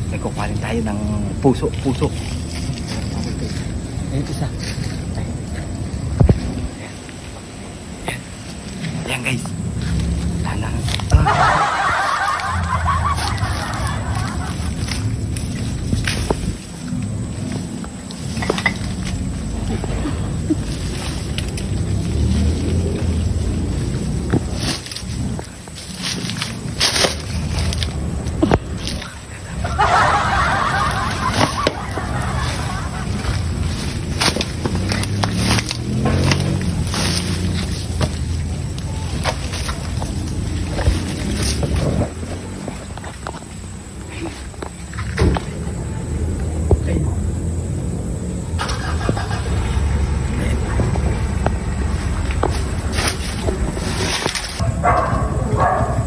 Nagkukuhalin tayo ng puso. Ayun isa. Ayan guys. Sana.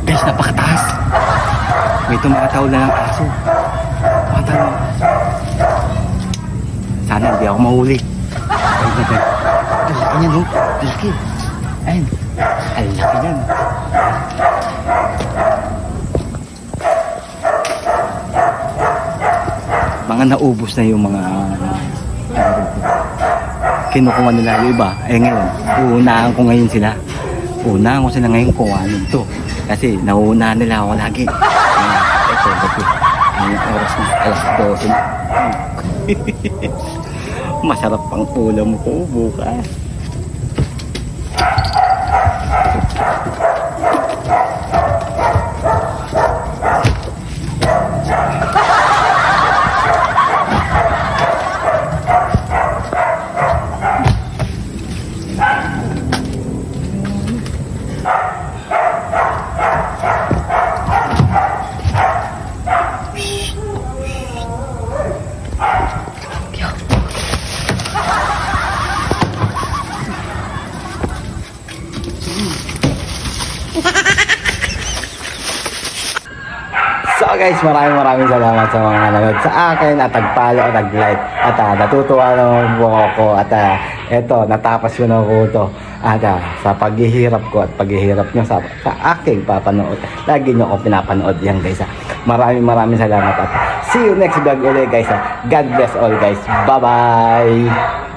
Guys, napakataas. May tumataw na ng aso. Tumataw na ng aso. Sana hindi ako mahuli. Ang laki niya, no? Ang laki. Ayun. Ang laki niyan. Mga naubos na yung mga kinukuha nila yung iba. Eh ngayon, uunahan ko ngayon sila. Uunahan ko sila ngayon kung ano ito. Kasi nauunahan nila ako lagi. Ito. Ang oras na, alas 12 na. Masarap pang ulam ko bukas. So guys, maraming salamat sa mga nanonood sa akin at nag-follow at nag-like at natutuwa naman po ako at eto, natapos ko na po ito at sa paghihirap ko at paghihirap nyo sa aking papanood, lagi nyo ako pinapanood yan guys. Maraming salamat at see you next vlog ulit guys. God bless all guys. Bye bye.